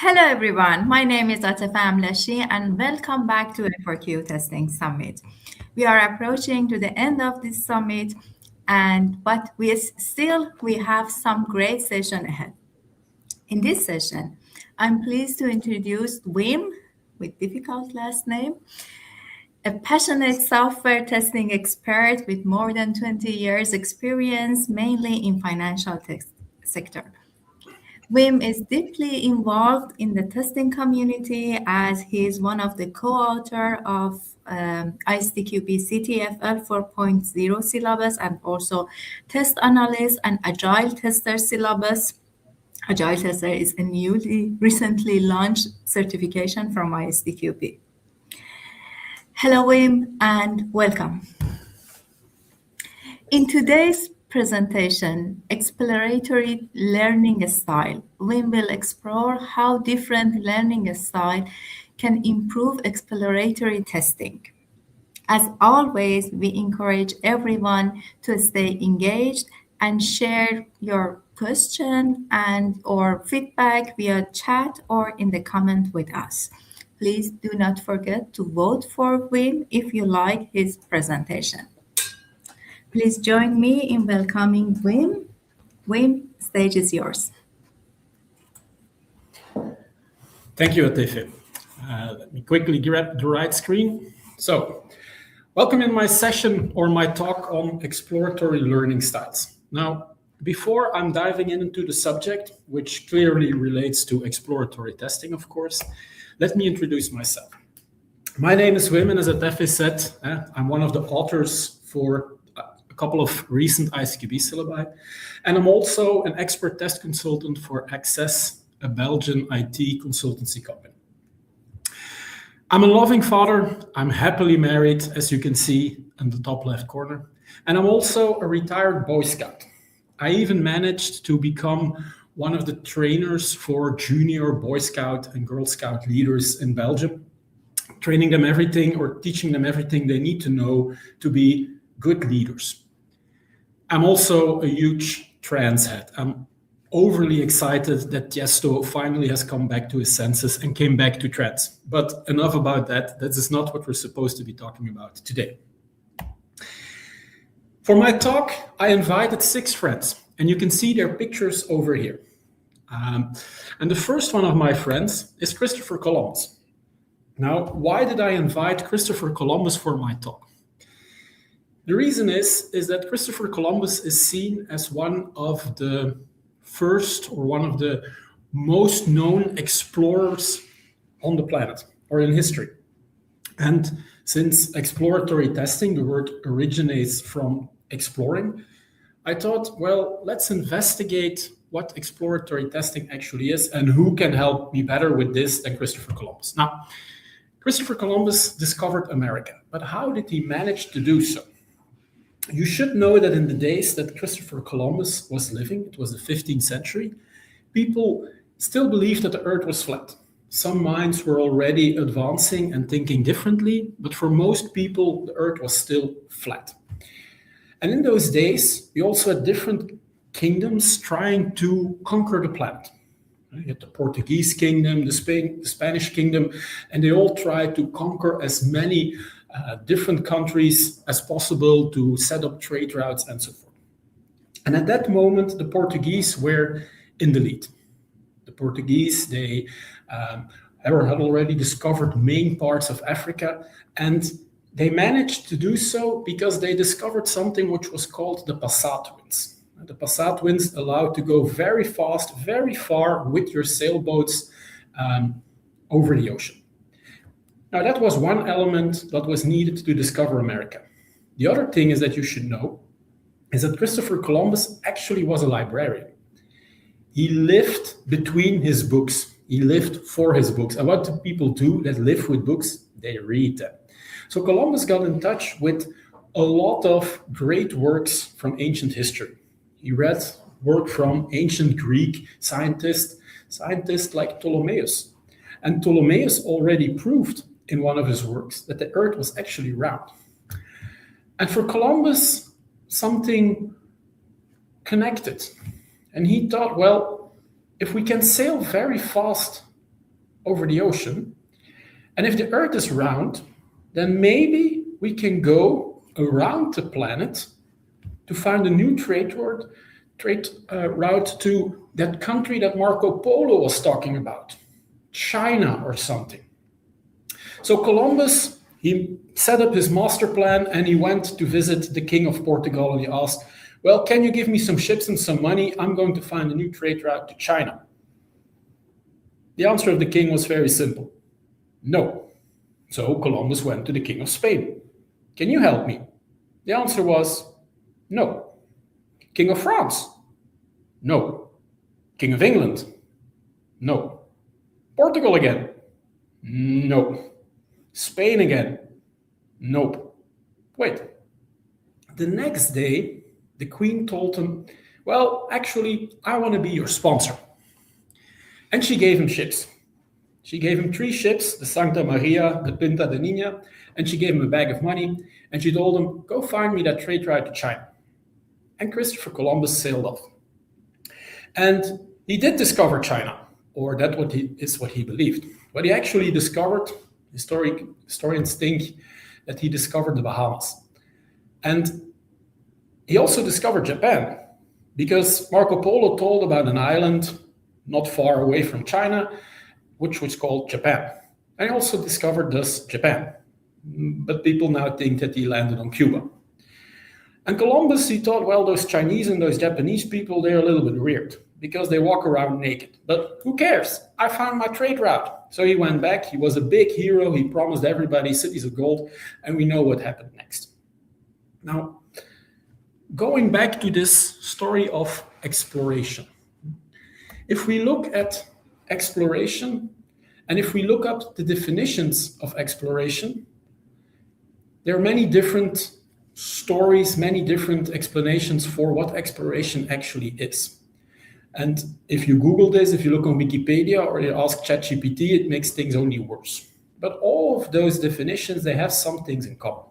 Hello everyone, my name is Atefa Amlashi and welcome back to A4Q Testing Summit. We are approaching to the end of this summit but we have some great session ahead. In this session, I'm pleased to introduce Wim, with difficult last name, a passionate software testing expert with more than 20 years experience, mainly in financial sector. Wim is deeply involved in the testing community as he is one of the co-author of ISTQB CTFL 4.0 syllabus and also test analyst and agile tester syllabus. Agile tester is a recently launched certification from ISTQB. Hello, Wim, and welcome. In today's presentation, Exploratory Learning Style, Wim will explore how different learning styles can improve exploratory testing. As always, we encourage everyone to stay engaged and share your question or feedback via chat or in the comment with us. Please do not forget to vote for Wim if you like his presentation. Please join me in welcoming Wim. Wim, stage is yours. Thank you, Atefe. Let me quickly grab the right screen. So, welcome in my session or my talk on exploratory learning styles. Now, before I'm diving into the subject, which clearly relates to exploratory testing, of course, let me introduce myself. My name is Wim, and as Atefe said, I'm one of the authors for a couple of recent ISTQB syllabi, and I'm also an expert test consultant for Access, a Belgian IT consultancy company. I'm a loving father. I'm happily married, as you can see in the top left corner, and I'm also a retired Boy Scout. I even managed to become one of the trainers for junior Boy Scout and Girl Scout leaders in Belgium, training them everything or teaching them everything they need to know to be good leaders. I'm also a huge trans head. I'm overly excited that Tiesto finally has come back to his senses and came back to trans. But enough about that. That is not what we're supposed to be talking about today. For my talk, I invited 6 friends, and you can see their pictures over here. And the first one of my friends is Christopher Columbus. Now, why did I invite Christopher Columbus for my talk? The reason is that Christopher Columbus is seen as one of the first or one of the most known explorers on the planet or in history. And since exploratory testing, the word originates from exploring, I thought, well, let's investigate what exploratory testing actually is and who can help me better with this than Christopher Columbus. Now, Christopher Columbus discovered America, but how did he manage to do so? You should know that in the days that Christopher Columbus was living, it was the 15th century, people still believed that the earth was flat. Some minds were already advancing and thinking differently, but for most people, the earth was still flat. And in those days, we also had different kingdoms trying to conquer the planet. You had the Portuguese kingdom, the Spanish kingdom, and they all tried to conquer as many different countries as possible to set up trade routes and so forth. And at that moment, the Portuguese were in the lead. The Portuguese, they had already discovered main parts of Africa, and they managed to do so because they discovered something which was called the passat winds. The passat winds allowed to go very fast, very far with your sailboats over the ocean. Now, that was one element that was needed to discover America. The other thing is that you should know is that Christopher Columbus actually was a librarian. He lived between his books. He lived for his books. And what do people do that live with books? They read them. So Columbus got in touch with a lot of great works from ancient history. He read work from ancient Greek scientists like Ptolemaeus. And Ptolemaeus already proved in one of his works that the earth was actually round. And for Columbus, something connected. And he thought, well, if we can sail very fast over the ocean. And if the Earth is round, then maybe we can go around the planet to find a new trade route to that country that Marco Polo was talking about, China or something. So Columbus, he set up his master plan and he went to visit the King of Portugal and he asked, well, can you give me some ships and some money? I'm going to find a new trade route to China. The answer of the king was very simple. No. So Columbus went to the King of Spain. Can you help me? The answer was no. King of France? No. King of England? No. Portugal again? No. Spain again? Nope. Wait. The next day, the queen told him, well, actually, I want to be your sponsor. And she gave him ships. She gave him 3 ships, the Santa Maria, the Pinta de Nina, and she gave him a bag of money, and she told him, go find me that trade route to China. And Christopher Columbus sailed off. And he did discover China, or that is what he believed. What he actually discovered, historians think that he discovered the Bahamas. And he also discovered Japan, because Marco Polo told about an island not far away from China, which was called Japan. And he also discovered thus Japan. But people now think that he landed on Cuba. And Columbus, he thought, well, those Chinese and those Japanese people, they're a little bit weird because they walk around naked. But who cares? I found my trade route. So he went back. He was a big hero. He promised everybody cities of gold. And we know what happened next. Now, going back to this story of exploration. If we look at exploration, and if we look up the definitions of exploration, there are many different stories, many different explanations for what exploration actually is. And if you Google this, if you look on Wikipedia or you ask ChatGPT, it makes things only worse. But all of those definitions, they have some things in common.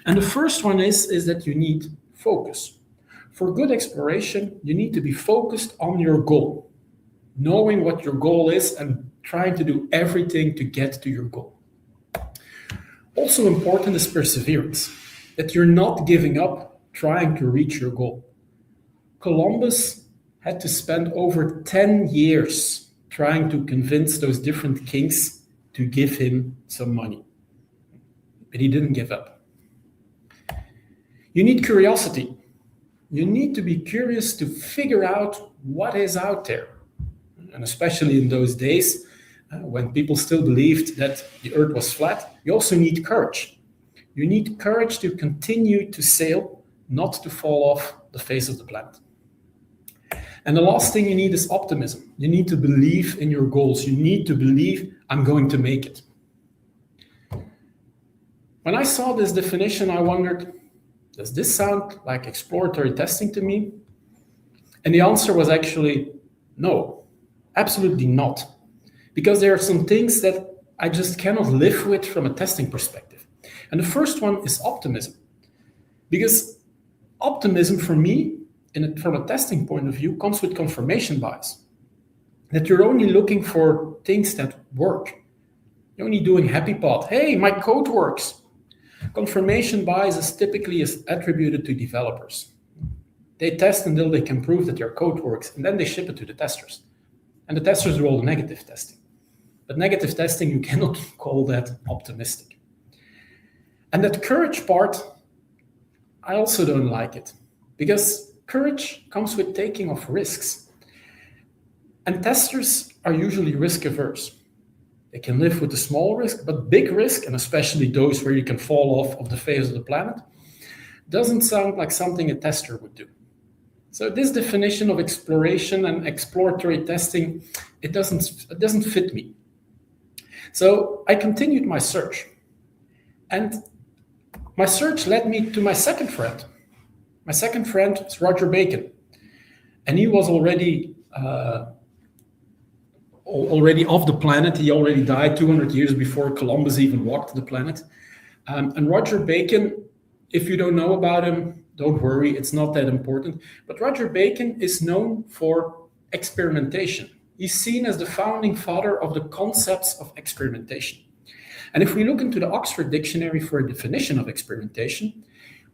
And the first one is that you need focus. For good exploration, you need to be focused on your goal, knowing what your goal is and trying to do everything to get to your goal. Also important is perseverance, that you're not giving up trying to reach your goal. Columbus had to spend over 10 years trying to convince those different kings to give him some money. But he didn't give up. You need curiosity. You need to be curious to figure out what is out there. And especially in those days, when people still believed that the earth was flat, you also need courage. You need courage to continue to sail, not to fall off the face of the planet. And the last thing you need is optimism. You need to believe in your goals. You need to believe, I'm going to make it. When I saw this definition, I wondered, does this sound like exploratory testing to me? And the answer was actually no, absolutely not. Because there are some things that I just cannot live with from a testing perspective. And the first one is optimism. Because optimism for me, from a testing point of view, comes with confirmation bias. That you're only looking for things that work. You're only doing happy path. Hey, my code works. Confirmation bias is typically attributed to developers. They test until they can prove that their code works, and then they ship it to the testers. And the testers do all the negative testing. But negative testing, you cannot call that optimistic. And that courage part, I also don't like it. Because courage comes with taking of risks. And testers are usually risk averse. They can live with a small risk, but big risk, and especially those where you can fall off of the face of the planet, doesn't sound like something a tester would do. So this definition of exploration and exploratory testing, it doesn't fit me. So I continued my search. And my search led me to my second friend. My second friend is Roger Bacon. And he was already off the planet. He already died 200 years before Columbus even walked the planet. And Roger Bacon, if you don't know about him, don't worry, it's not that important. But Roger Bacon is known for experimentation. He's seen as the founding father of the concepts of experimentation. And if we look into the Oxford Dictionary for a definition of experimentation,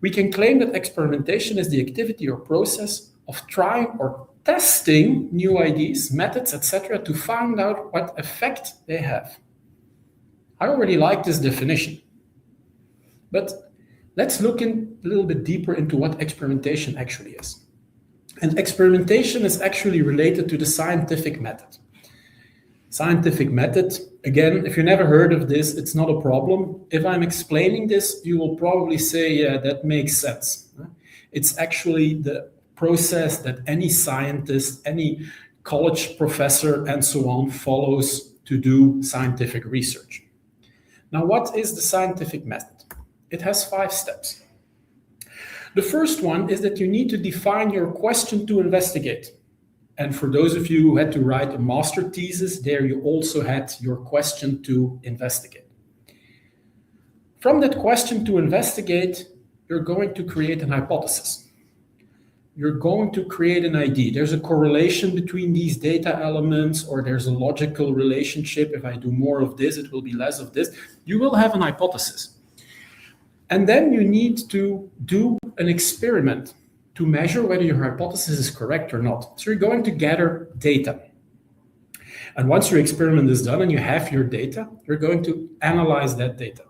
we can claim that experimentation is the activity or process of trying or testing new ideas, methods, etc., to find out what effect they have. I already like this definition. But let's look in a little bit deeper into what experimentation actually is. And experimentation is actually related to the scientific method. Scientific method, again, if you never heard of this, it's not a problem. If I'm explaining this, you will probably say, yeah, that makes sense. It's actually the process that any scientist, any college professor, and so on follows to do scientific research. Now, what is the scientific method? It has 5 steps. The first one is that you need to define your question to investigate. And for those of you who had to write a master thesis, there you also had your question to investigate. From that question to investigate, you're going to create an hypothesis. You're going to create an idea. There's a correlation between these data elements, or there's a logical relationship. If I do more of this, it will be less of this. You will have an hypothesis. And then you need to do an experiment to measure whether your hypothesis is correct or not. So you're going to gather data. And once your experiment is done and you have your data, you're going to analyze that data.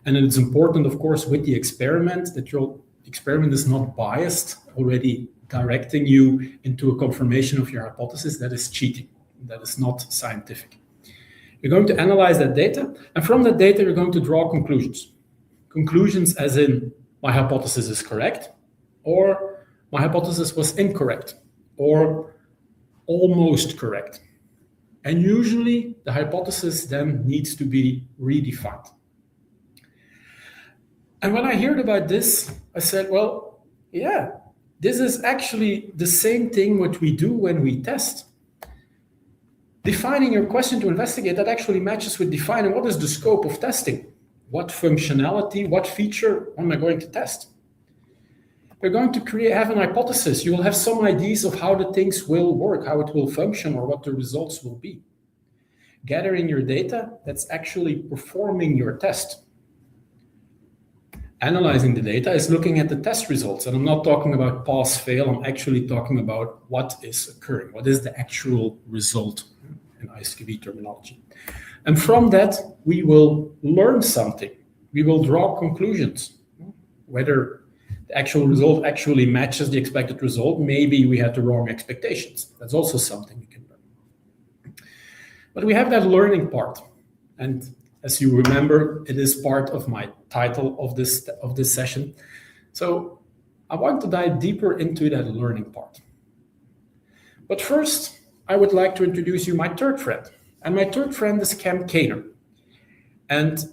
And it's important, of course, with the experiment that your experiment is not biased, already directing you into a confirmation of your hypothesis. That is cheating. That is not scientific. You're going to analyze that data, and from that data, you're going to draw conclusions. Conclusions as in, my hypothesis is correct, or my hypothesis was incorrect, or almost correct. And usually the hypothesis then needs to be redefined. And when I heard about this, I said, well, yeah, this is actually the same thing what we do when we test. Defining your question to investigate, that actually matches with defining what is the scope of testing. What functionality, what feature am I going to test? You're going to have an hypothesis. You will have some ideas of how the things will work, how it will function, or what the results will be. Gathering your data, that's actually performing your test. Analyzing the data is looking at the test results. And I'm not talking about pass, fail. I'm actually talking about what is occurring. What is the actual result in ISQB terminology? And from that, we will learn something. We will draw conclusions. Whether the actual result actually matches the expected result. Maybe we had the wrong expectations. That's also something we can learn. But we have that learning part. And as you remember, it is part of my title of this session. So I want to dive deeper into that learning part. But first, I would like to introduce you my third friend. And my third friend is Cam Kaner. And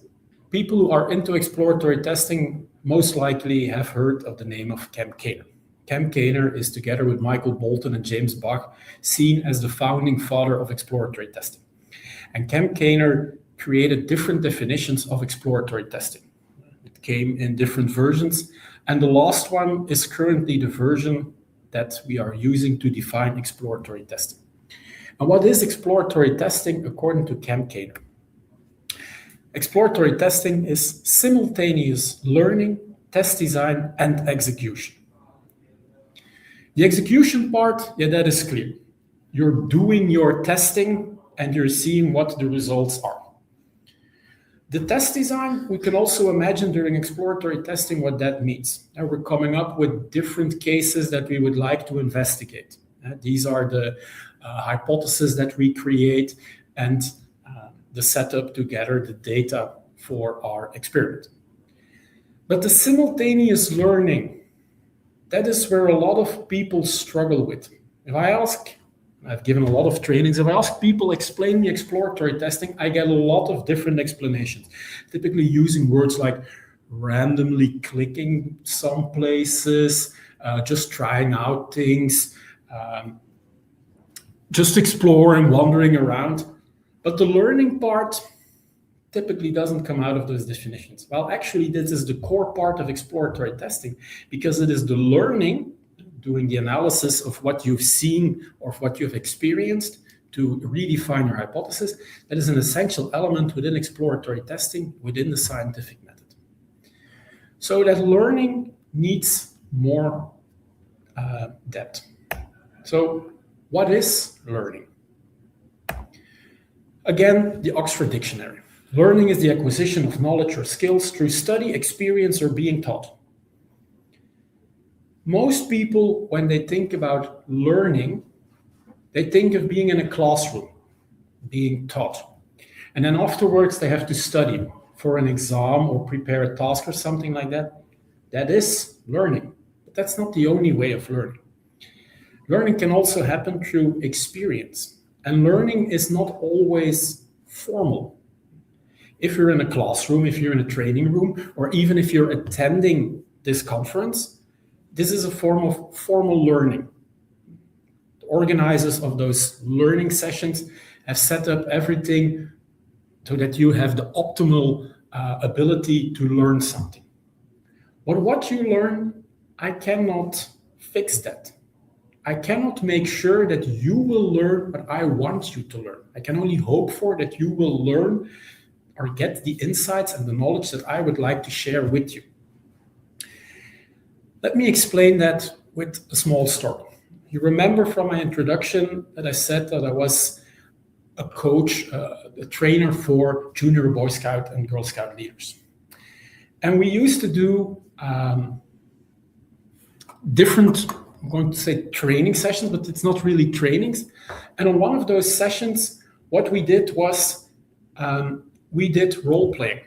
people who are into exploratory testing most likely have heard of the name of Cam Kaner. Cam Kaner is, together with Michael Bolton and James Bach, seen as the founding father of exploratory testing. And Cam Kaner created different definitions of exploratory testing. It came in different versions, and the last one is currently the version that we are using to define exploratory testing. And what is exploratory testing according to Cam Kaner? Exploratory testing is simultaneous learning, test design, and execution. The execution part, yeah, that is clear. You're doing your testing and you're seeing what the results are. The test design, we can also imagine during exploratory testing what that means. And we're coming up with different cases that we would like to investigate. These are the hypotheses that we create and the setup to gather the data for our experiment. But the simultaneous learning, that is where a lot of people struggle with. If I ask, I've given a lot of trainings, if I ask people explain me exploratory testing, I get a lot of different explanations, typically using words like randomly clicking some places, just trying out things, just exploring, wandering around. But the learning part typically doesn't come out of those definitions. Well, actually, this is the core part of exploratory testing, because it is the learning, doing the analysis of what you've seen or what you've experienced, to redefine your hypothesis. That is an essential element within exploratory testing, within the scientific method. So that learning needs more depth. So what is learning? Again, the Oxford Dictionary. Learning is the acquisition of knowledge or skills through study, experience, or being taught. Most people, when they think about learning, they think of being in a classroom, being taught. And then afterwards, they have to study for an exam or prepare a task or something like that. That is learning. But that's not the only way of learning. Learning can also happen through experience. And learning is not always formal. If you're in a classroom, if you're in a training room, or even if you're attending this conference, this is a form of formal learning. The organizers of those learning sessions have set up everything so that you have the optimal ability to learn something. But what you learn, I cannot fix that. I cannot make sure that you will learn what I want you to learn. I can only hope for that you will learn or get the insights and the knowledge that I would like to share with you. Let me explain that with a small story. You remember from my introduction that I said that I was a coach, a trainer for junior Boy Scout and Girl Scout leaders. And we used to do different, I'm going to say training sessions, but it's not really trainings. And on one of those sessions, what we did was we did role playing.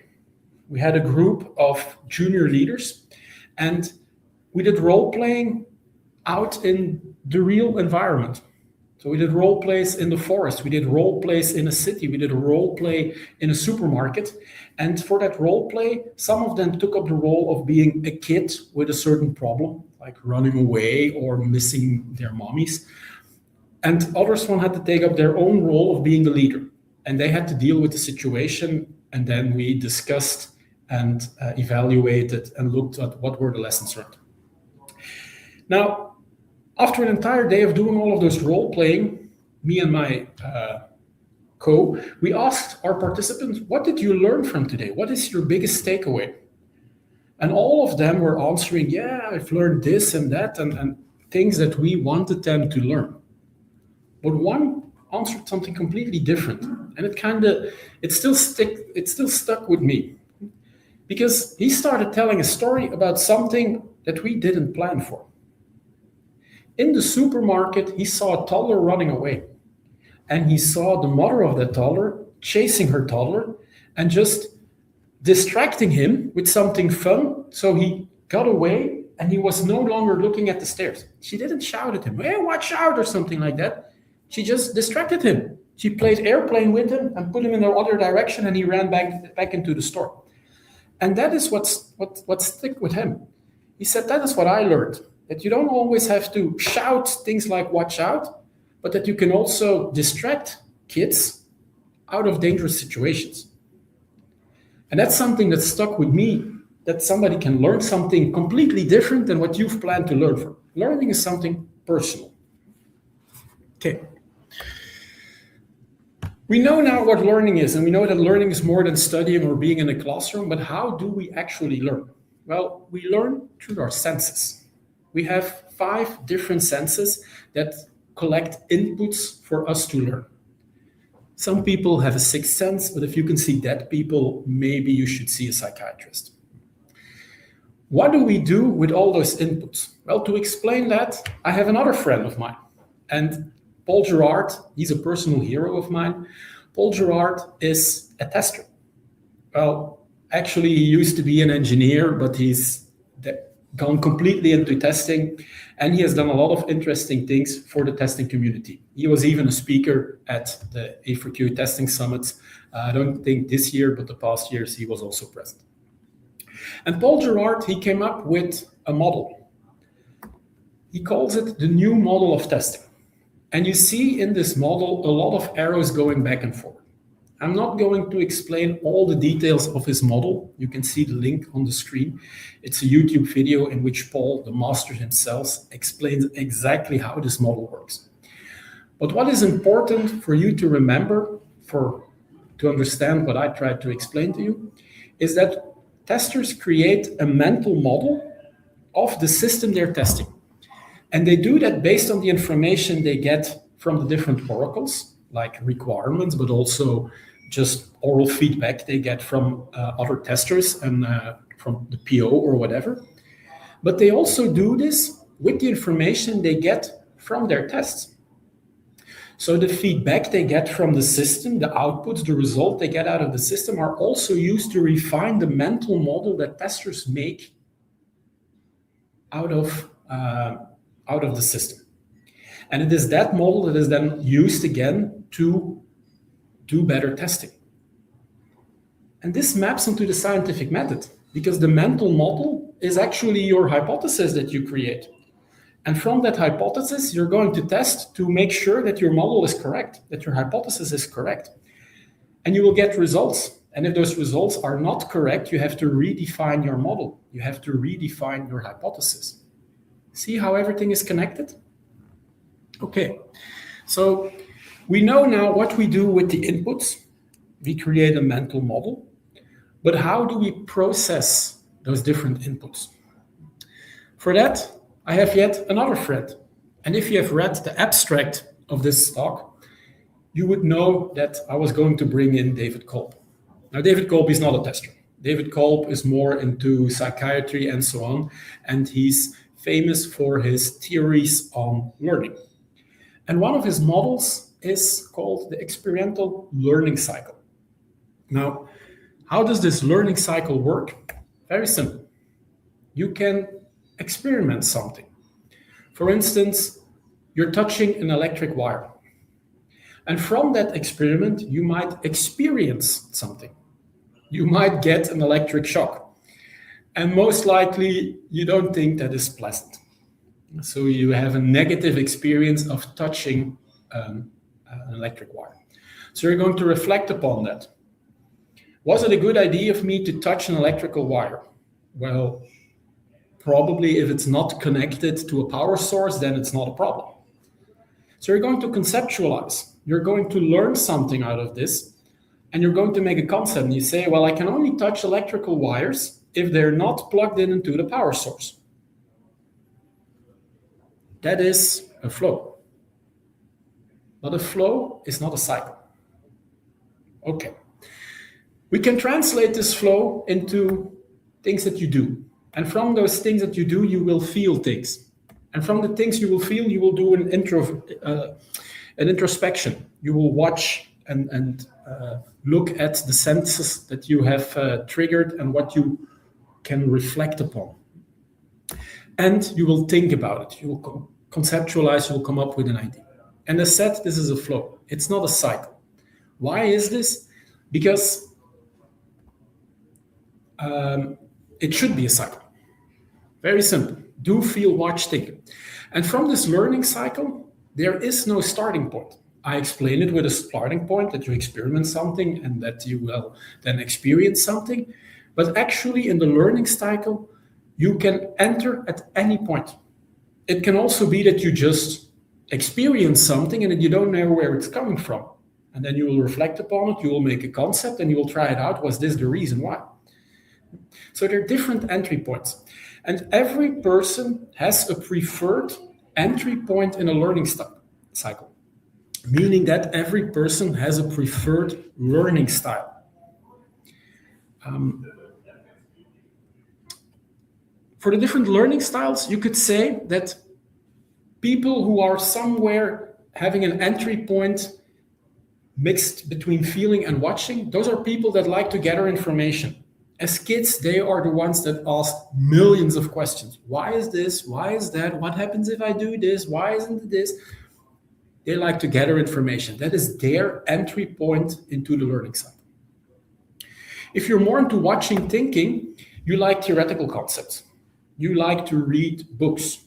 We had a group of junior leaders and we did role playing out in the real environment. So we did role plays in the forest, we did role plays in a city, we did a role play in a supermarket. And for that role play, some of them took up the role of being a kid with a certain problem, like running away or missing their mommies. And others one had to take up their own role of being the leader. And they had to deal with the situation. And then we discussed and evaluated and looked at what were the lessons learned. Now, after an entire day of doing all of those role playing, me and my we asked our participants, what did you learn from today? What is your biggest takeaway? And all of them were answering, yeah, I've learned this and that, and things that we wanted them to learn. But one answered something completely different. And it still stuck with me. Because he started telling a story about something that we didn't plan for. In the supermarket, he saw a toddler running away. And he saw the mother of that toddler chasing her toddler and just distracting him with something fun. So he got away and he was no longer looking at the stairs. She didn't shout at him, hey, watch out, or something like that. She just distracted him. She played airplane with him and put him in the other direction, and he ran back into the store. And that is what stuck with him. He said, that is what I learned, that you don't always have to shout things like watch out, but that you can also distract kids out of dangerous situations. And that's something that stuck with me, that somebody can learn something completely different than what you've planned to learn from. Learning is something personal. Okay. We know now what learning is, and we know that learning is more than studying or being in a classroom, but how do we actually learn? Well, we learn through our senses. We have 5 different senses that collect inputs for us to learn. Some people have a 6th sense, but if you can see dead people, maybe you should see a psychiatrist. What do we do with all those inputs? Well, to explain that, I have another friend of mine. And Paul Gerard, he's a personal hero of mine. Paul Gerard is a tester. Well, actually, he used to be an engineer, but he's gone completely into testing, and he has done a lot of interesting things for the testing community. He was even a speaker at the A4Q Testing Summit. I don't think this year, but the past years he was also present. And Paul Gerard, he came up with a model. He calls it the new model of testing. And you see in this model a lot of arrows going back and forth. I'm not going to explain all the details of his model. You can see the link on the screen. It's a YouTube video in which Paul, the master himself, explains exactly how this model works. But what is important for you to remember, to understand what I tried to explain to you, is that testers create a mental model of the system they're testing. And they do that based on the information they get from the different oracles, like requirements, but also just oral feedback they get from other testers and from the PO or whatever. But they also do this with the information they get from their tests. So the feedback they get from the system, the outputs, the result they get out of the system are also used to refine the mental model that testers make out of the system. And it is that model that is then used again to do better testing. And this maps onto the scientific method, because the mental model is actually your hypothesis that you create. And from that hypothesis, you're going to test to make sure that your model is correct, that your hypothesis is correct. And you will get results. And if those results are not correct, you have to redefine your model. You have to redefine your hypothesis. See how everything is connected? Okay, so we know now what we do with the inputs. We create a mental model. But how do we process those different inputs? For that, I have yet another friend. And if you have read the abstract of this talk, you would know that I was going to bring in David Kolb. Now, David Kolb is not a tester. David Kolb is more into psychiatry and so on, and he's famous for his theories on learning. And one of his models is called the experiential learning cycle. Now, how does this learning cycle work? Very simple. You can experiment something. For instance, you're touching an electric wire. And from that experiment, you might experience something. You might get an electric shock. And most likely, you don't think that is pleasant. So you have a negative experience of touching an electric wire. So you're going to reflect upon that. Was it a good idea of me to touch an electrical wire? Well, probably if it's not connected to a power source, then it's not a problem. So you're going to conceptualize. You're going to learn something out of this, and you're going to make a concept. And you say, well, I can only touch electrical wires if they're not plugged in into the power source. That is a flow. But a flow is not a cycle. Okay. We can translate this flow into things that you do. And from those things that you do, you will feel things. And from the things you will feel, you will do an introspection. You will watch and look at the senses that you have triggered and what you can reflect upon. And you will think about it. You will conceptualize, you will come up with an idea. And as said, this is a flow. It's not a cycle. Why is this? Because it should be a cycle. Very simple. Do, feel, watch, think. And from this learning cycle, there is no starting point. I explain it with a starting point that you experiment something and that you will then experience something. But actually in the learning cycle, you can enter at any point. It can also be that you just experience something and that you don't know where it's coming from. And then you will reflect upon it, you will make a concept and you will try it out. Was this the reason why? So there are different entry points. And every person has a preferred entry point in a learning cycle, meaning that every person has a preferred learning style. For the different learning styles, you could say that people who are somewhere having an entry point mixed between feeling and watching, those are people that like to gather information. As kids, they are the ones that ask millions of questions. Why is this? Why is that? What happens if I do this? Why isn't this? They like to gather information. That is their entry point into the learning cycle. If you're more into watching, thinking, you like theoretical concepts. You like to read books.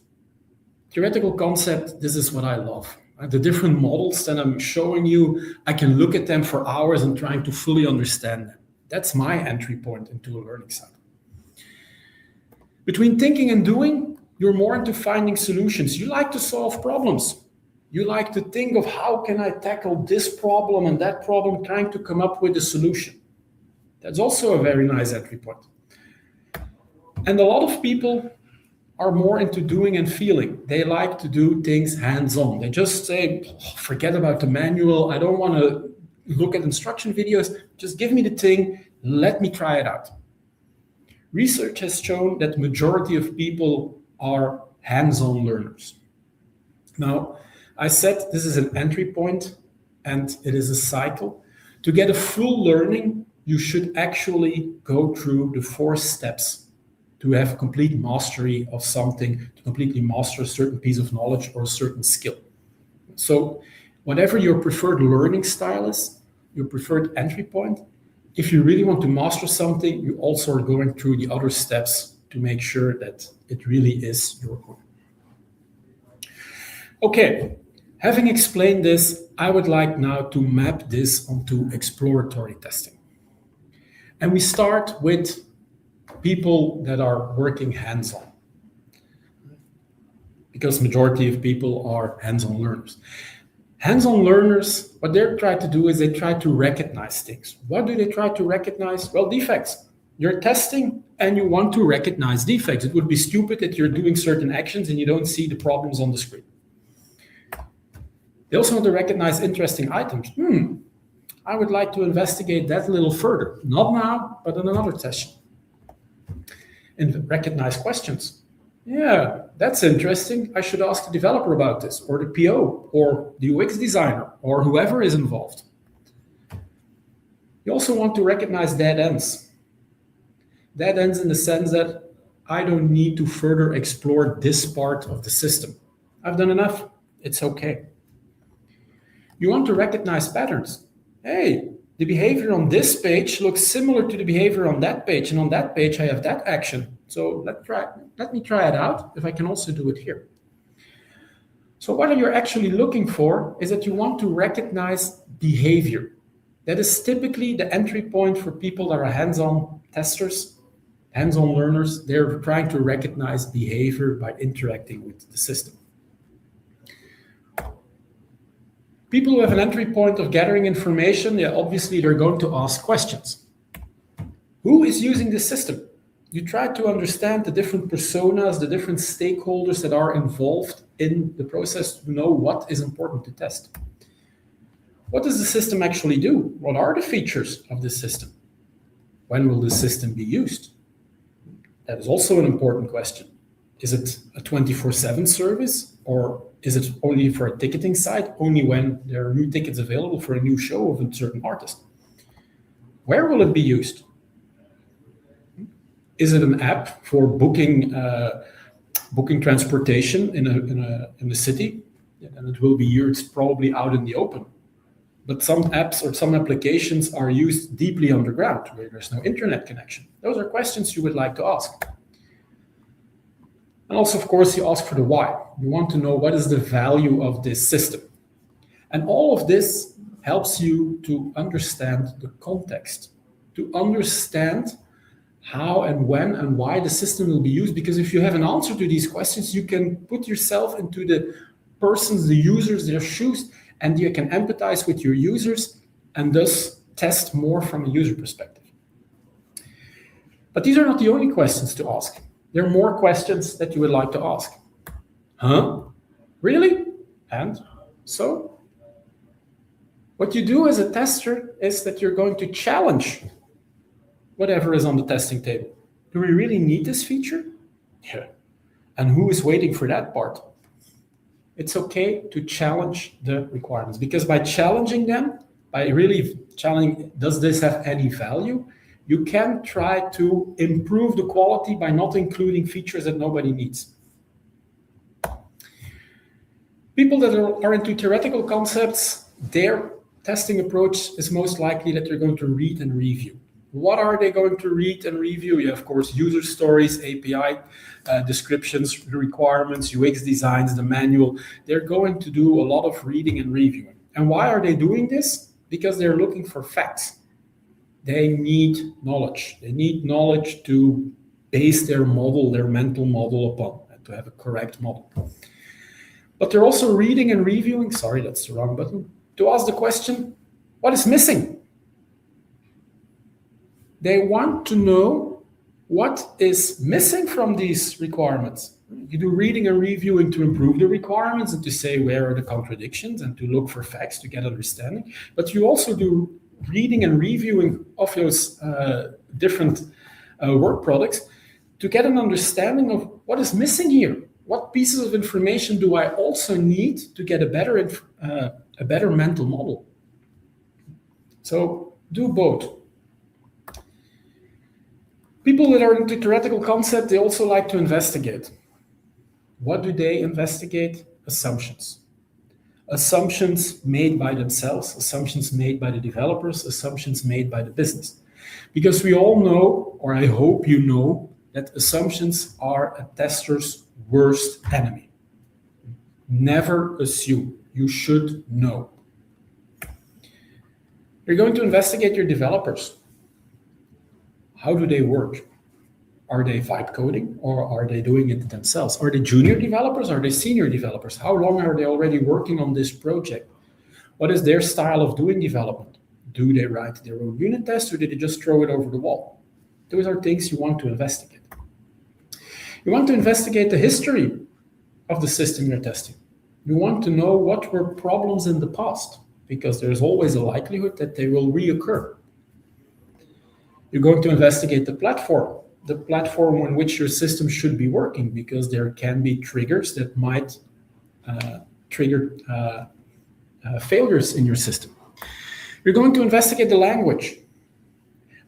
Theoretical concept, this is what I love. The different models that I'm showing you, I can look at them for hours and trying to fully understand them. That's my entry point into a learning cycle. Between thinking and doing, you're more into finding solutions. You like to solve problems. You like to think of how can I tackle this problem and that problem, trying to come up with a solution. That's also a very nice entry point. And a lot of people are more into doing and feeling. They like to do things hands-on. They just say, forget about the manual. I don't want to look at instruction videos. Just give me the thing. Let me try it out. Research has shown that the majority of people are hands-on learners. Now, I said this is an entry point and it is a cycle. To get a full learning, you should actually go through the 4 steps to have complete mastery of something, to completely master a certain piece of knowledge or a certain skill. So whatever your preferred learning style is, your preferred entry point, if you really want to master something, you also are going through the other steps to make sure that it really is your own. Okay, having explained this, I would like now to map this onto exploratory testing. And we start with people that are working hands-on, because majority of people are hands-on learners. Hands-on learners, what they try to do is they try to recognize things. What do they try to recognize? Well, defects. You're testing and you want to recognize defects. It would be stupid that you're doing certain actions and you don't see the problems on the screen. They also want to recognize interesting items. I would like to investigate that a little further. Not now, but in another session. And recognize questions. Yeah, that's interesting. I should ask the developer about this, or the PO, or the UX designer, or whoever is involved. You also want to recognize dead ends. Dead ends in the sense that I don't need to further explore this part of the system. I've done enough. It's okay. You want to recognize patterns. Hey, the behavior on this page looks similar to the behavior on that page, and on that page I have that action. So let me try it out if I can also do it here. So what you're actually looking for is that you want to recognize behavior. That is typically the entry point for people that are hands-on testers, hands-on learners. They're trying to recognize behavior by interacting with the system. People who have an entry point of gathering information, obviously they're going to ask questions. Who is using this system? You try to understand the different personas, the different stakeholders that are involved in the process to know what is important to test. What does the system actually do? What are the features of this system? When will this system be used? That is also an important question. Is it a 24/7 service, or is it only for a ticketing site, only when there are new tickets available for a new show of a certain artist? Where will it be used? Is it an app for booking transportation in a city? And it will be used probably out in the open. But some apps or some applications are used deeply underground where there's no internet connection. Those are questions you would like to ask. And also, of course, you ask for the why. You want to know what is the value of this system. And all of this helps you to understand the context, to understand how and when and why the system will be used. Because if you have an answer to these questions, you can put yourself into the persons, the users, their shoes, and you can empathize with your users and thus test more from a user perspective. But these are not the only questions to ask. There are more questions that you would like to ask. Huh? Really? And so? What you do as a tester is that you're going to challenge whatever is on the testing table. Do we really need this feature? Yeah. And who is waiting for that part? It's okay to challenge the requirements, because by challenging them, by really challenging, does this have any value? You can try to improve the quality by not including features that nobody needs. People that are into theoretical concepts, their testing approach is most likely that they're going to read and review. What are they going to read and review? Yeah, of course, user stories, API descriptions, requirements, UX designs, the manual. They're going to do a lot of reading and reviewing. And why are they doing this? Because they're looking for facts. They need knowledge. They need knowledge to base their model, their mental model upon, and to have a correct model. But they're also reading and reviewing, sorry, that's the wrong button, to ask the question, what is missing? They want to know what is missing from these requirements. You do reading and reviewing to improve the requirements and to say where are the contradictions and to look for facts to get understanding. But you also do reading and reviewing of those different work products to get an understanding of what is missing here. What pieces of information do I also need to get a better mental model? So do both. People that are into theoretical concept, they also like to investigate. What do they investigate? Assumptions. Assumptions made by themselves, assumptions made by the developers, assumptions made by the business. Because we all know, or I hope you know, that assumptions are a tester's worst enemy. Never assume. You should know. You're going to investigate your developers. How do they work? Are they vibe coding or are they doing it themselves? Are they junior developers? Are they senior developers? How long are they already working on this project? What is their style of doing development? Do they write their own unit tests or did they just throw it over the wall? Those are things you want to investigate. You want to investigate the history of the system you're testing. You want to know what were problems in the past, because there's always a likelihood that they will reoccur. You're going to investigate the platform on which your system should be working, because there can be triggers that might trigger failures in your system. You're going to investigate the language,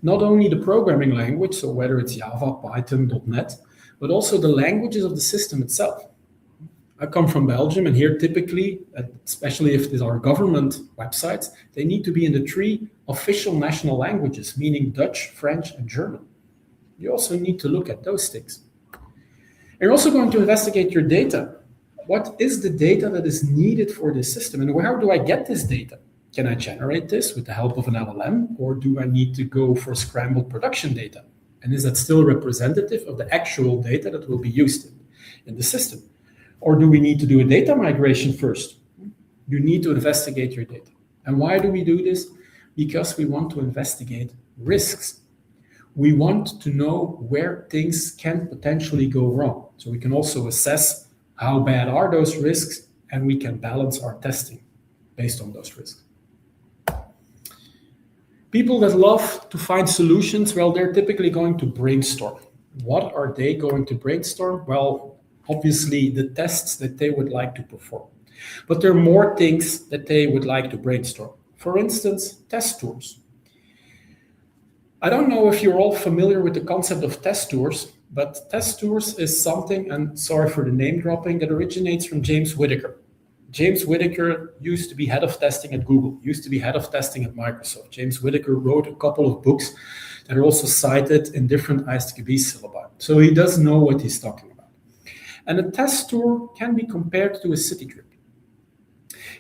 not only the programming language, so whether it's Java, Python, .NET, but also the languages of the system itself. I come from Belgium, and here typically, especially if these are government websites, they need to be in the 3 official national languages, meaning Dutch, French, and German. You also need to look at those things. And you're also going to investigate your data. What is the data that is needed for this system, and where do I get this data? Can I generate this with the help of an LLM, or do I need to go for scrambled production data? And is that still representative of the actual data that will be used in the system? Or do we need to do a data migration first? You need to investigate your data. And why do we do this? Because we want to investigate risks. We want to know where things can potentially go wrong. So we can also assess how bad are those risks, and we can balance our testing based on those risks. People that love to find solutions, well, they're typically going to brainstorm. What are they going to brainstorm? Well, obviously the tests that they would like to perform. But there are more things that they would like to brainstorm. For instance, test tours. I don't know if you're all familiar with the concept of test tours, but test tours is something, and sorry for the name dropping, that originates from James Whittaker. James Whittaker used to be head of testing at Google, used to be head of testing at Microsoft. James Whittaker wrote a couple of books that are also cited in different ISTQB syllabi. So he does know what he's talking about. And a test tour can be compared to a city trip.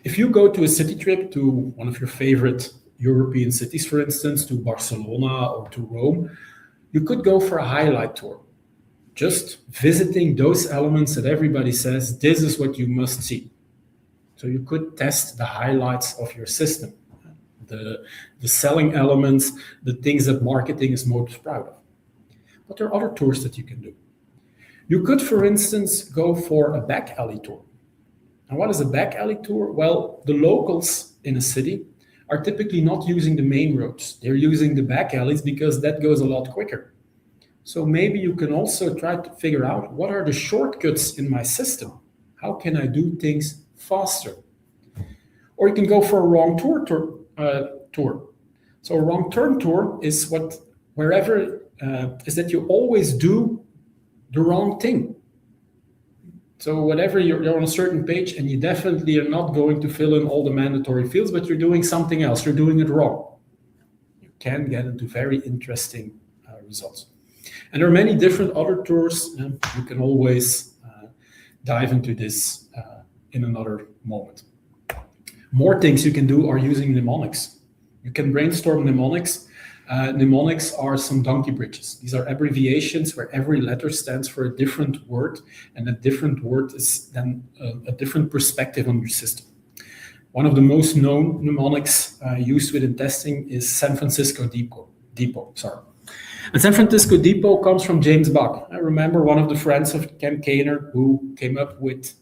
If you go to a city trip to one of your favorite European cities, for instance, to Barcelona or to Rome, you could go for a highlight tour, just visiting those elements that everybody says, this is what you must see. So you could test the highlights of your system, the selling elements, the things that marketing is most proud of. But there are other tours that you can do. You could, for instance, go for a back alley tour. And what is a back alley tour? Well, the locals in a city are typically not using the main roads. They're using the back alleys because that goes a lot quicker. So maybe you can also try to figure out, what are the shortcuts in my system? How can I do things faster? Or you can go for a wrong tour. So a wrong turn tour is is that you always do the wrong thing. So whatever you're on a certain page, and you definitely are not going to fill in all the mandatory fields, but you're doing something else. You're doing it wrong. You can get into very interesting results. And there are many different other tours. You can always dive into this in another moment. More things you can do are using mnemonics. You can brainstorm mnemonics Mnemonics are some donkey bridges. These are abbreviations where every letter stands for a different word, and a different word is then a different perspective on your system. One of the most known mnemonics used within testing is San Francisco Depot. And San Francisco Depot comes from James Buck. I remember one of the friends of Ken Kainer who came up with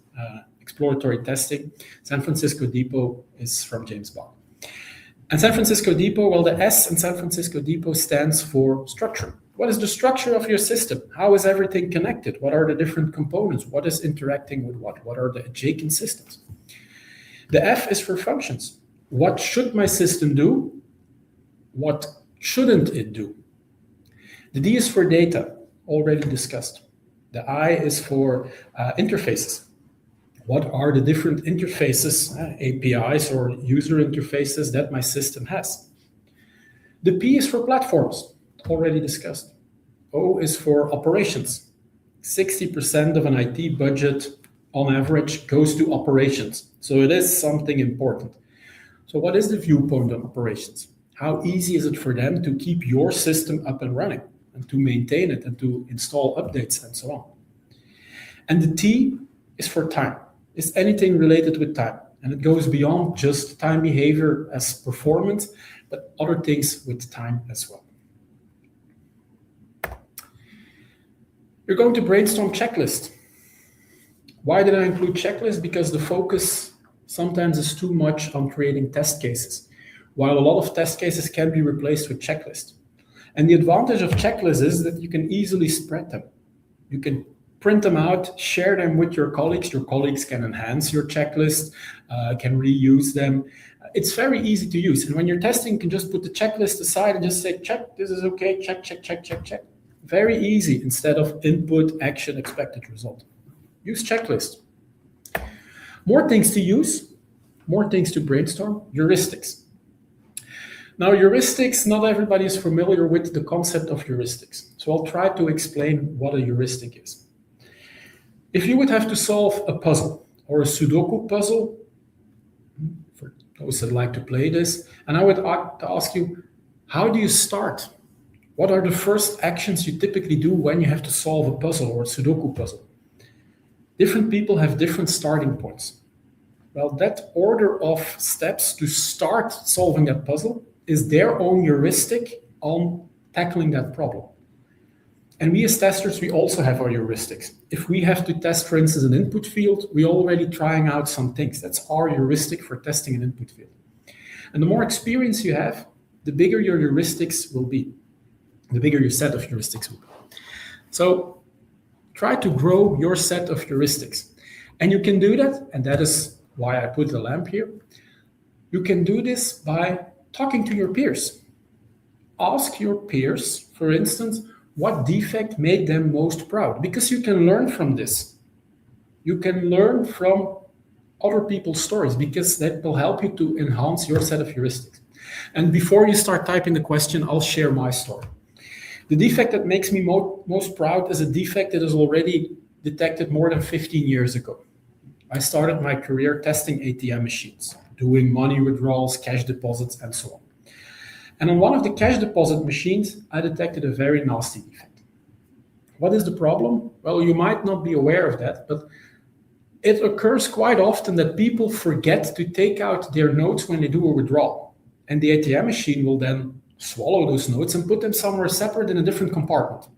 exploratory testing. San Francisco Depot is from James Buck. And San Francisco Depot, well, the S in San Francisco Depot stands for structure. What is the structure of your system? How is everything connected? What are the different components? What is interacting with what? What are the adjacent systems? The F is for functions. What should my system do? What shouldn't it do? The D is for data, already discussed. The I is for interfaces. What are the different interfaces, APIs or user interfaces that my system has? The P is for platforms, already discussed. O is for operations. 60% of an IT budget on average goes to operations. So it is something important. So what is the viewpoint on operations? How easy is it for them to keep your system up and running and to maintain it and to install updates and so on? And the T is for time. Is anything related with time? And it goes beyond just time behavior as performance, but other things with time as well. You're going to brainstorm checklist. Why did I include checklist? Because the focus sometimes is too much on creating test cases, while a lot of test cases can be replaced with checklist. And the advantage of checklists is that you can easily spread them. You can print them out, share them with your colleagues. Your colleagues can enhance your checklist, can reuse them. It's very easy to use. And when you're testing, you can just put the checklist aside and just say, check, this is okay, check, check, check, check, check. Very easy instead of input, action, expected result. Use checklist. More things to use, more things to brainstorm, heuristics. Now, heuristics, not everybody is familiar with the concept of heuristics. So I'll try to explain what a heuristic is. If you would have to solve a puzzle or a Sudoku puzzle, for those that like to play this, and I would ask you, how do you start? What are the first actions you typically do when you have to solve a puzzle or a Sudoku puzzle? Different people have different starting points. Well, that order of steps to start solving that puzzle is their own heuristic on tackling that problem. And we as testers, we also have our heuristics. If we have to test, for instance, an input field, we're already trying out some things. That's our heuristic for testing an input field. And the more experience you have, the bigger your heuristics will be, the bigger your set of heuristics will be. So try to grow your set of heuristics. And you can do that, and that is why I put the lamp here. You can do this by talking to your peers. Ask your peers, for instance, what defect made them most proud? Because you can learn from this. You can learn from other people's stories because that will help you to enhance your set of heuristics. And before you start typing the question, I'll share my story. The defect that makes me most proud is a defect that is already detected more than 15 years ago. I started my career testing ATM machines, doing money withdrawals, cash deposits, and so on. And on one of the cash deposit machines, I detected a very nasty defect. What is the problem? Well, you might not be aware of that, but it occurs quite often that people forget to take out their notes when they do a withdrawal. And the ATM machine will then swallow those notes and put them somewhere separate in a different compartment.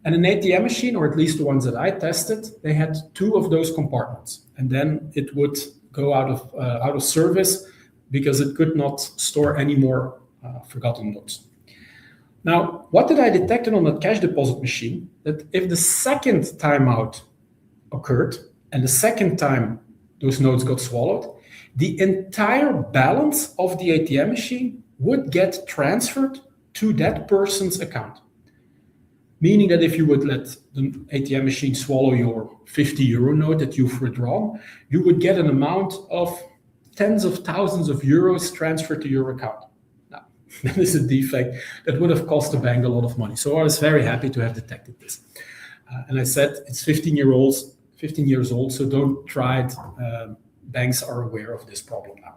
And an ATM machine, or at least the ones that I tested, they had 2 of those compartments. And then it would go out of service because it could not store any more forgotten notes. Now, what did I detect on that cash deposit machine? That if the second timeout occurred and the second time those notes got swallowed, the entire balance of the ATM machine would get transferred to that person's account. Meaning that if you would let the ATM machine swallow your 50 euro note that you've withdrawn, you would get an amount of tens of thousands of euros transferred to your account. Now, that is a defect that would have cost the bank a lot of money. So I was very happy to have detected this. And I said, it's 15 years old, so don't try it. Banks are aware of this problem now.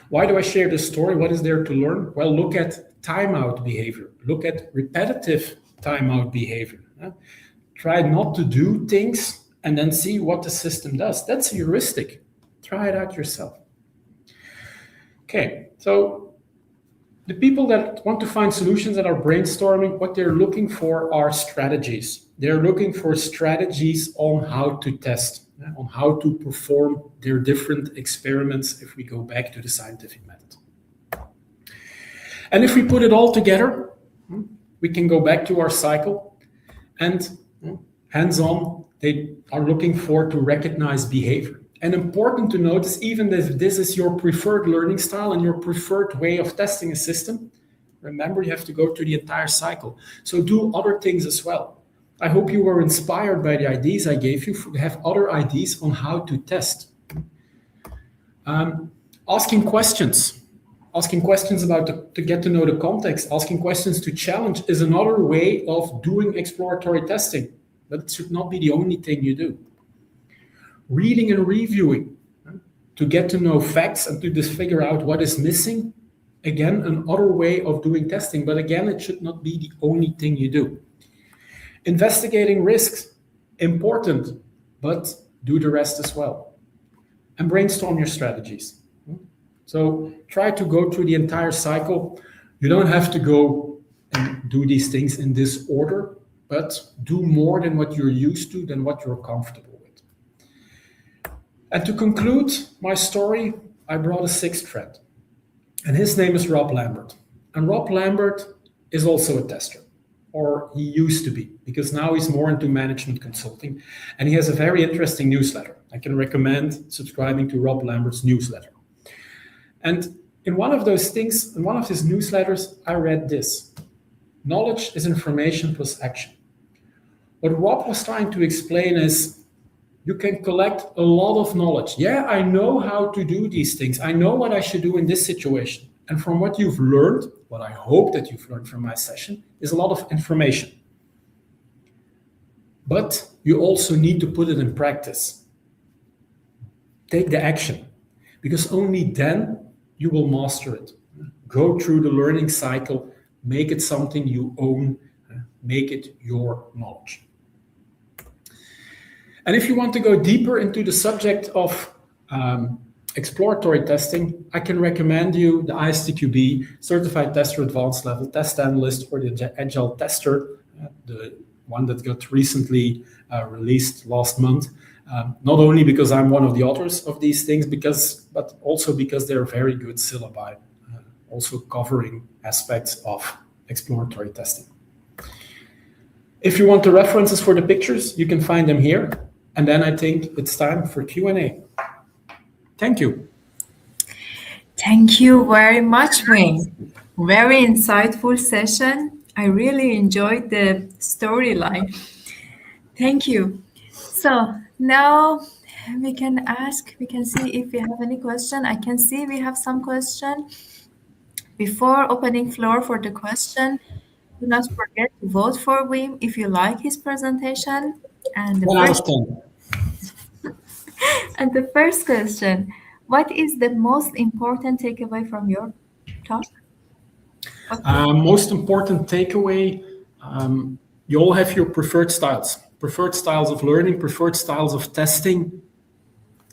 Why do I share this story? What is there to learn? Well, look at timeout behavior. Look at repetitive timeout behavior. Try not to do things and then see what the system does. That's a heuristic. Try it out yourself. Okay, so the people that want to find solutions that are brainstorming, what they're looking for are strategies. They're looking for strategies on how to test, on how to perform their different experiments if we go back to the scientific method. And if we put it all together, we can go back to our cycle and hands-on, they are looking for to recognize behavior. And important to notice, even if this is your preferred learning style and your preferred way of testing a system, remember you have to go through the entire cycle. So do other things as well. I hope you were inspired by the ideas I gave you to have other ideas on how to test. Asking questions about to get to know the context, asking questions to challenge is another way of doing exploratory testing, but it should not be the only thing you do. Reading and reviewing to get to know facts and to just figure out what is missing. Again, another way of doing testing, but again, it should not be the only thing you do. Investigating risks, important, but do the rest as well. And brainstorm your strategies. So try to go through the entire cycle. You don't have to go and do these things in this order, but do more than what you're used to, than what you're comfortable with. And to conclude my story, I brought a sixth friend. And his name is Rob Lambert. And Rob Lambert is also a tester, or he used to be, because now he's more into management consulting. And he has a very interesting newsletter. I can recommend subscribing to Rob Lambert's newsletter. And in one of those things, in one of his newsletters, I read this: knowledge is information plus action. What Rob was trying to explain is, you can collect a lot of knowledge. Yeah, I know how to do these things. I know what I should do in this situation. And from what you've learned, what I hope that you've learned from my session, is a lot of information. But you also need to put it in practice. Take the action, because only then you will master it. Go through the learning cycle, make it something you own, make it your knowledge. And if you want to go deeper into the subject of exploratory testing, I can recommend you the ISTQB Certified Tester Advanced Level Test Analyst, or the Agile Tester, the one that got recently released last month. Not only because I'm one of the authors of these things, but also because they're very good syllabi, also covering aspects of exploratory testing. If you want the references for the pictures, you can find them here. And then I think it's time for Q&A. Thank you. Thank you very much, Wim. Very insightful session. I really enjoyed the storyline. Thank you. So now we can see if we have any question. I can see we have some question. Before opening floor for the question, do not forget to vote for Wim if you like his presentation. And the 1 out of 10. And the first question, what is the most important takeaway from your talk? Most important takeaway, you all have your preferred styles of learning, preferred styles of testing.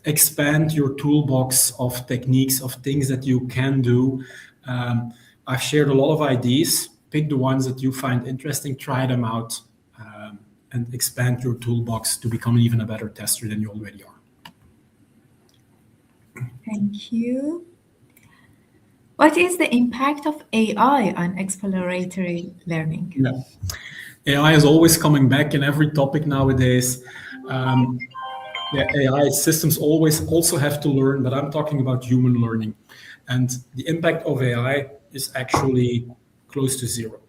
Expand your toolbox of techniques, of things that you can do. I've shared a lot of ideas. Pick the ones that you find interesting, try them out, and expand your toolbox to become even a better tester than you already are. Thank you. What is the impact of AI on exploratory learning? Yeah. AI is always coming back in every topic nowadays. AI systems always also have to learn, but I'm talking about human learning. And the impact of AI is actually close to zero.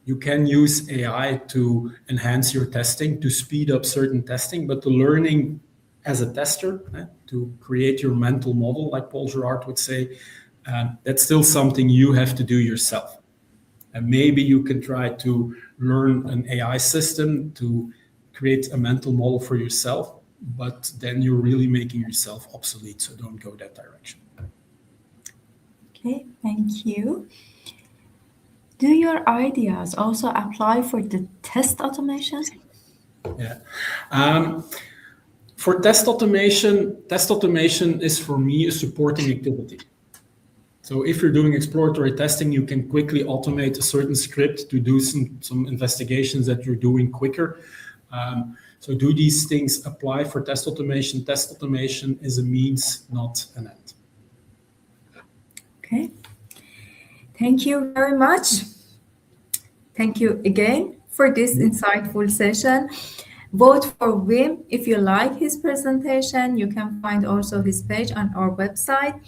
You can use AI to enhance your testing, to speed up certain testing, but the learning as a tester, to create your mental model, like Paul Girard would say, that's still something you have to do yourself. And maybe you can try to learn an AI system to create a mental model for yourself, but then you're really making yourself obsolete, so don't go that direction. Okay, thank you. Do your ideas also apply for the test automation? Yeah. For test automation is for me a supporting activity. So if you're doing exploratory testing, you can quickly automate a certain script to do some investigations that you're doing quicker. So do these things apply for test automation? Test automation is a means, not an end. Okay. Thank you very much. Thank you again for this insightful session. Vote for Wim if you like his presentation. You can find also his page on our website.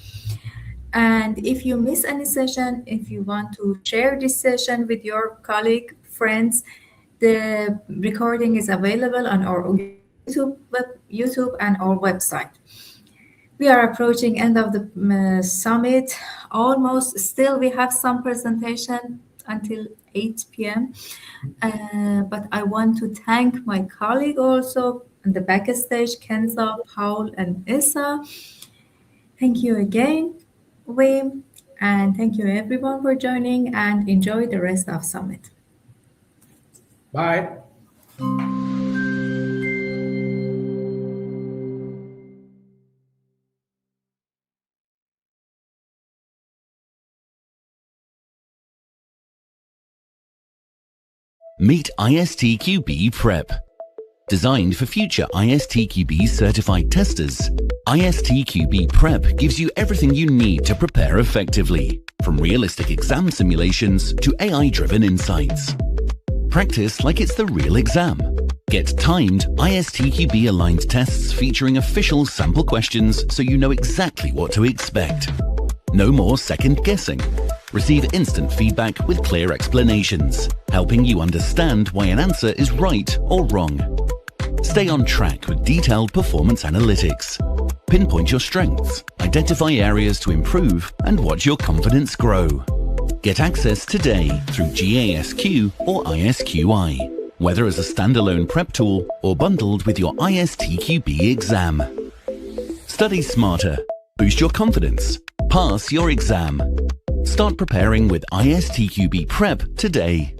And if you miss any session, if you want to share this session with your colleague, friends, the recording is available on our YouTube and our website. We are approaching end of the summit. Almost still we have some presentation until 8 p.m. But I want to thank my colleague also on the backstage, Kenza, Paul, and Issa. Thank you again, Wim, and thank you everyone for joining, and enjoy the rest of summit. Bye. Meet ISTQB Prep. Designed for future ISTQB certified testers, ISTQB Prep gives you everything you need to prepare effectively, from realistic exam simulations to AI-driven insights. Practice like it's the real exam. Get timed ISTQB-aligned tests featuring official sample questions so you know exactly what to expect. No more second guessing. Receive instant feedback with clear explanations, helping you understand why an answer is right or wrong. Stay on track with detailed performance analytics. Pinpoint your strengths, identify areas to improve, and watch your confidence grow. Get access today through GASQ or ISQI, whether as a standalone prep tool or bundled with your ISTQB exam. Study smarter, boost your confidence, pass your exam. Start preparing with ISTQB Prep today.